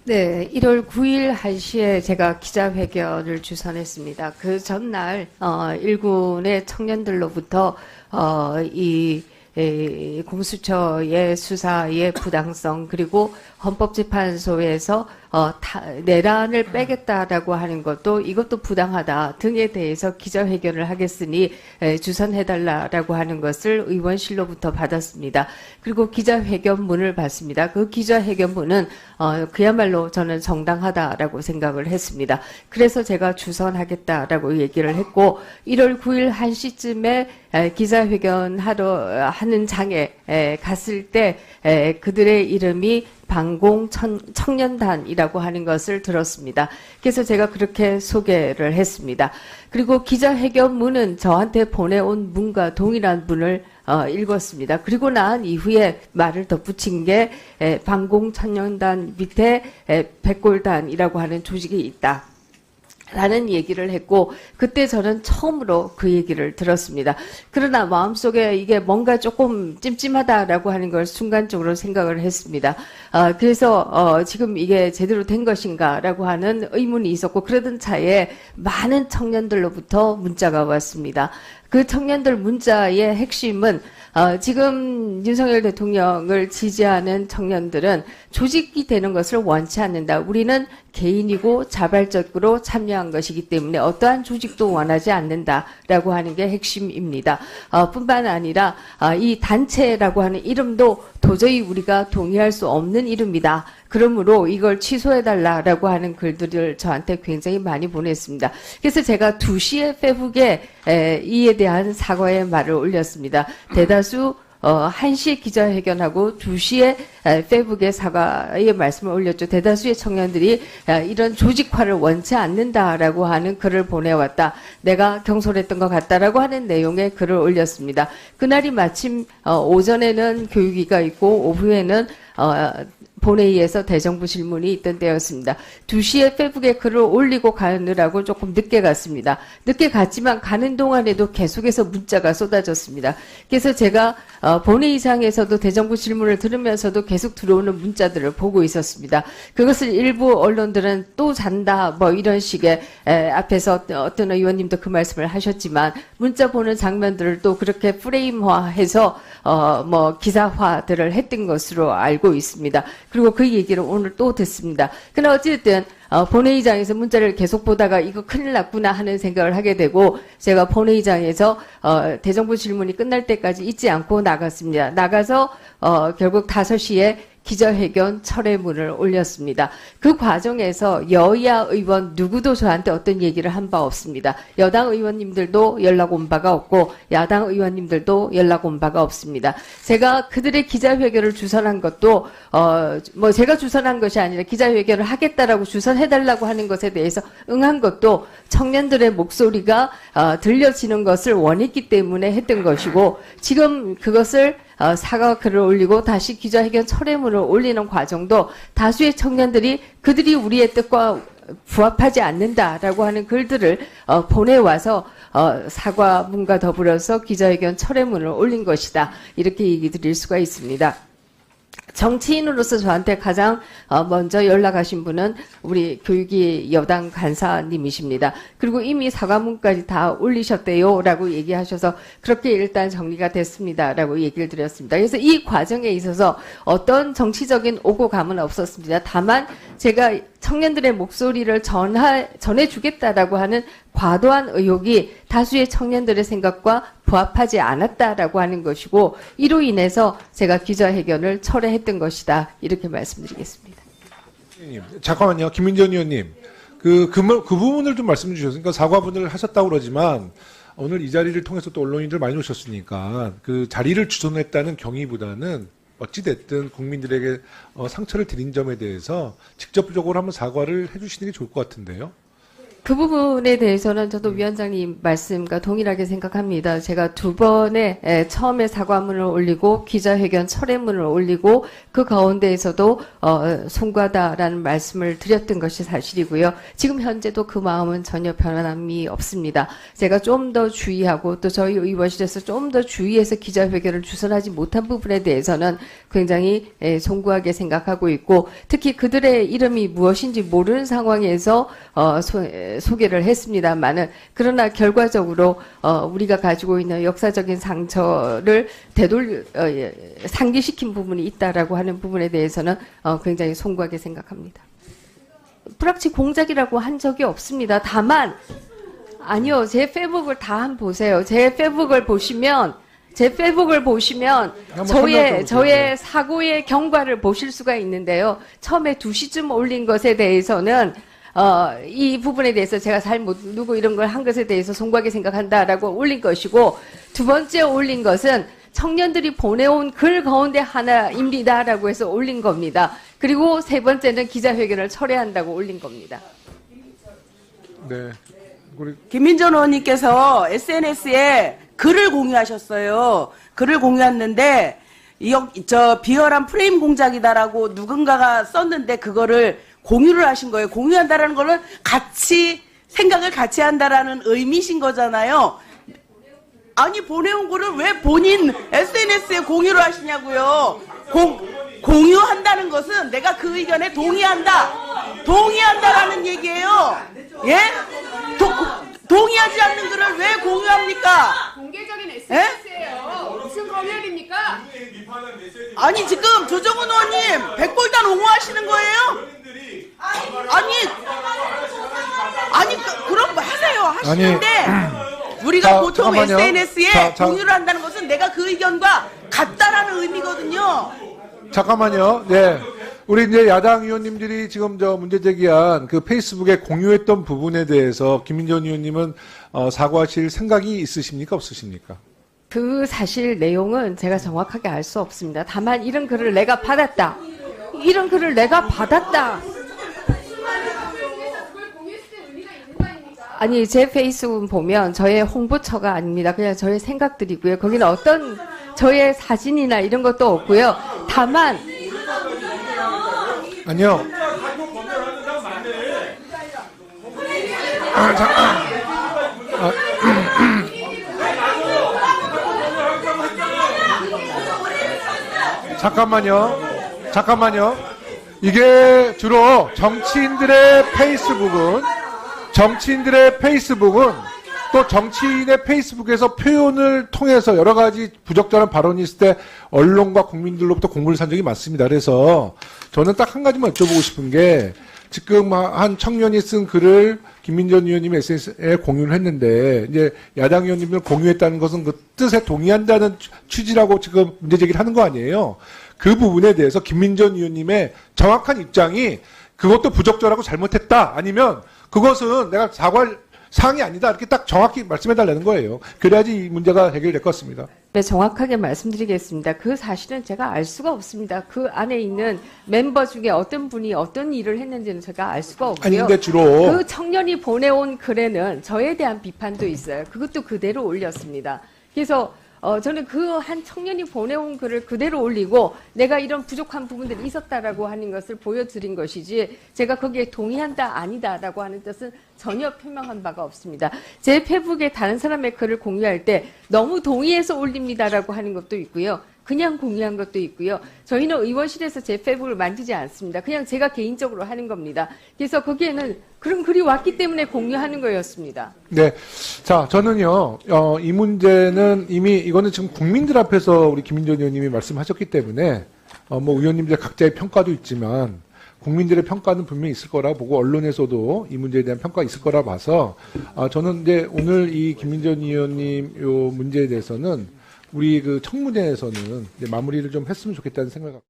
네, 1월 9일 1시에 제가 기자회견을 주선했습니다. 그 전날 일군의 청년들로부터 공수처의 수사의 부당성 그리고 헌법재판소에서 내란을 빼겠다라고 하는 이것도 부당하다 등에 대해서 기자회견을 하겠으니 주선해달라라고 하는 것을 의원실로부터 받았습니다. 그리고 기자회견문을 받습니다. 그 기자회견문은 그야말로 저는 정당하다라고 생각을 했습니다. 그래서 제가 주선하겠다라고 얘기를 했고 1월 9일 1시쯤에 기자회견 하는 장에 갔을 때 그들의 이름이 방공 청년단이라고 하는 것을 들었습니다. 그래서 제가 그렇게 소개를 했습니다. 그리고 기자회견문은 저한테 보내온 문과 동일한 문을 읽었습니다. 그리고 난 이후에 말을 덧붙인 게 방공 청년단 밑에 백골단이라고 하는 조직이 있다. 라는 얘기를 했고 그때 저는 처음으로 그 얘기를 들었습니다. 그러나 마음속에 이게 뭔가 조금 찜찜하다라고 하는 걸 순간적으로 생각을 했습니다. 그래서 지금 이게 제대로 된 것인가라고 하는 의문이 있었고 그러던 차에 많은 청년들로부터 문자가 왔습니다. 그 청년들 문자의 핵심은 지금 윤석열 대통령을 지지하는 청년들은 조직이 되는 것을 원치 않는다. 우리는 개인이고 자발적으로 참여한 것이기 때문에 어떠한 조직도 원하지 않는다라고 하는 게 핵심입니다. 뿐만 아니라 이 단체라고 하는 이름도 도저히 우리가 동의할 수 없는 이름이다. 그러므로 이걸 취소해달라라고 하는 글들을 저한테 굉장히 많이 보냈습니다. 그래서 제가 2시에 페북에 이에 대한 사과의 말을 올렸습니다. 대다수 1시에 기자회견하고 2시에 페북에 사과의 말씀을 올렸죠. 대다수의 청년들이 이런 조직화를 원치 않는다라고 하는 글을 보내왔다. 내가 경솔했던 것 같다라고 하는 내용의 글을 올렸습니다. 그날이 마침 오전에는 교육위가 있고 오후에는 본회의에서 대정부 질문이 있던 때였습니다. 2시에 페북에 글을 올리고 가느라고 조금 늦게 갔습니다. 늦게 갔지만 가는 동안에도 계속해서 문자가 쏟아졌습니다. 그래서 제가 본회의장에서도 대정부 질문을 들으면서도 계속 들어오는 문자들을 보고 있었습니다. 그것을 일부 언론들은 또 잔다 뭐 이런 식의 앞에서 어떤 의원님도 그 말씀을 하셨지만 문자 보는 장면들을 또 그렇게 프레임화해서 뭐 기사화들을 했던 것으로 알고 있습니다. 그리고 그 얘기를 오늘 또 듣습니다. 그러나 어쨌든 본회의장에서 문자를 계속 보다가 이거 큰일 났구나 하는 생각을 하게 되고 제가 본회의장에서 대정부 질문이 끝날 때까지 잊지 않고 나갔습니다. 나가서 결국 5시에 기자회견 철회문을 올렸습니다. 그 과정에서 여야 의원 누구도 저한테 어떤 얘기를 한 바 없습니다. 여당 의원님들도 연락 온 바가 없고 야당 의원님들도 연락 온 바가 없습니다. 제가 그들의 기자회견을 주선한 것도 뭐 제가 주선한 것이 아니라 기자회견을 하겠다라고 주선해달라고 하는 것에 대해서 응한 것도 청년들의 목소리가 들려지는 것을 원했기 때문에 했던 것이고 지금 그것을 사과 글을 올리고 다시 기자회견 철회문을 올리는 과정도 다수의 청년들이 그들이 우리의 뜻과 부합하지 않는다라고 하는 글들을 보내와서 사과문과 더불어서 기자회견 철회문을 올린 것이다. 이렇게 얘기 드릴 수가 있습니다. 정치인으로서 저한테 가장 먼저 연락하신 분은 우리 교육위 여당 간사님이십니다. 그리고 이미 사과문까지 다 올리셨대요 라고 얘기하셔서 그렇게 일단 정리가 됐습니다 라고 얘기를 드렸습니다. 그래서 이 과정에 있어서 어떤 정치적인 오고 감은 없었습니다. 다만 제가 청년들의 목소리를 전해주겠다라고 하는 과도한 의혹이 다수의 청년들의 생각과 부합하지 않았다라고 하는 것이고 이로 인해서 제가 기자회견을 철회했던 것이다. 이렇게 말씀드리겠습니다. 잠깐만요. 김민전 의원님. 그 부분을 좀 말씀해 주셨으니까 사과분을 하셨다고 그러지만 오늘 이 자리를 통해서 또 언론인들 많이 오셨으니까 그 자리를 주선했다는 경위보다는 어찌됐든 국민들에게 상처를 드린 점에 대해서 직접적으로 한번 사과를 해주시는 게 좋을 것 같은데요. 그 부분에 대해서는 저도 위원장님 말씀과 동일하게 생각합니다. 제가 두 번에 처음에 사과문을 올리고 기자회견 철회문을 올리고 그 가운데에서도 송구하다라는 말씀을 드렸던 것이 사실이고요. 지금 현재도 그 마음은 전혀 변함이 없습니다. 제가 좀 더 주의하고 또 저희 의원실에서 좀 더 주의해서 기자회견을 주선하지 못한 부분에 대해서는 굉장히 송구하게 생각하고 있고 특히 그들의 이름이 무엇인지 모르는 상황에서 소개를 했습니다만은 그러나 결과적으로 우리가 가지고 있는 역사적인 상처를 상기시킨 부분이 있다라고 하는 부분에 대해서는 굉장히 송구하게 생각합니다. 불합치 공작이라고 한 적이 없습니다. 다만 아니요, 제 페북을 다 한번 보세요. 제 페북을 보시면 저의 사고의 경과를 보실 수가 있는데요. 처음에 2시쯤 올린 것에 대해서는 이 부분에 대해서 제가 잘못 누구 이런 걸 한 것에 대해서 송구하게 생각한다라고 올린 것이고 두 번째 올린 것은 청년들이 보내온 글 가운데 하나입니다라고 해서 올린 겁니다. 그리고 세 번째는 기자회견을 철회한다고 올린 겁니다. 네. 우리 김민전 의원님께서 SNS에 글을 공유하셨어요. 글을 공유했는데 저 비열한 프레임 공작이다라고 누군가가 썼는데 그거를 공유를 하신 거예요. 공유한다라는 거는 같이 생각을 같이 한다라는 의미신 거잖아요. 아니 보내온 거를 왜 본인 SNS에 공유를 하시냐고요. 공유한다는 것은 내가 그 의견에 동의한다라는 얘기예요. 예? 동의하지 않는 글을 왜 공유합니까? 공개적인 SNS예요. 무슨 검열입니까? 아니 지금 조정훈 의원님 백골단 옹호하시는 거예요? 아니 그럼 하세요. 하시는데 우리가 보통 잠깐만요. SNS에 공유를 한다는 것은 내가 그 의견과 같다라는 의미거든요. 잠깐만요. 네. 우리 이제 야당 의원님들이 지금 문제 제기한 그 페이스북에 공유했던 부분에 대해서 김민전 의원님은 사과하실 생각이 있으십니까? 없으십니까? 그 사실 내용은 제가 정확하게 알 수 없습니다. 다만 이런 글을 내가 받았다. 이런 글을 내가 받았다. 아니 제 페이스북 보면 저의 홍보처가 아닙니다. 그냥 저의 생각들이고요. 거기는 어떤 저의 사진이나 이런 것도 없고요. 다만 아니요. 잠깐만요. 이게 주로 정치인들의 페이스북은 또 정치인의 페이스북에서 표현을 통해서 여러 가지 부적절한 발언이 있을 때 언론과 국민들로부터 공분을 산 적이 많습니다. 그래서 저는 딱 한 가지만 여쭤보고 싶은 게 지금 한 청년이 쓴 글을 김민전 의원님이 SNS에 공유를 했는데 이제 야당 의원님들 공유했다는 것은 그 뜻에 동의한다는 취지라고 지금 문제 제기를 하는 거 아니에요. 그 부분에 대해서 김민전 의원님의 정확한 입장이 그것도 부적절하고 잘못했다 아니면 그것은 내가 사과할 사항이 아니다 이렇게 딱 정확히 말씀해달라는 거예요. 그래야지 이 문제가 해결될 것 같습니다. 네, 정확하게 말씀드리겠습니다. 그 사실은 제가 알 수가 없습니다. 그 안에 있는 멤버 중에 어떤 분이 어떤 일을 했는지는 제가 알 수가 없고요. 아닌데 주로 그 청년이 보내온 글에는 저에 대한 비판도 있어요. 그것도 그대로 올렸습니다. 그래서 저는 그 한 청년이 보내온 글을 그대로 올리고 내가 이런 부족한 부분들이 있었다라고 하는 것을 보여드린 것이지 제가 거기에 동의한다 아니다라고 하는 뜻은 전혀 표명한 바가 없습니다. 제 페북에 다른 사람의 글을 공유할 때 너무 동의해서 올립니다라고 하는 것도 있고요. 그냥 공유한 것도 있고요. 저희는 의원실에서 제 페북을 만지지 않습니다. 그냥 제가 개인적으로 하는 겁니다. 그래서 거기에는 그런 글이 왔기 때문에 공유하는 거였습니다. 네. 자, 저는요, 이 문제는 이미 이거는 지금 국민들 앞에서 우리 김민전 의원님이 말씀하셨기 때문에, 뭐 의원님들 각자의 평가도 있지만, 국민들의 평가는 분명히 있을 거라 보고, 언론에서도 이 문제에 대한 평가가 있을 거라 봐서, 저는 이제 오늘 이 김민전 의원님 요 문제에 대해서는 우리 그 청문회에서는 이제 마무리를 좀 했으면 좋겠다는 생각을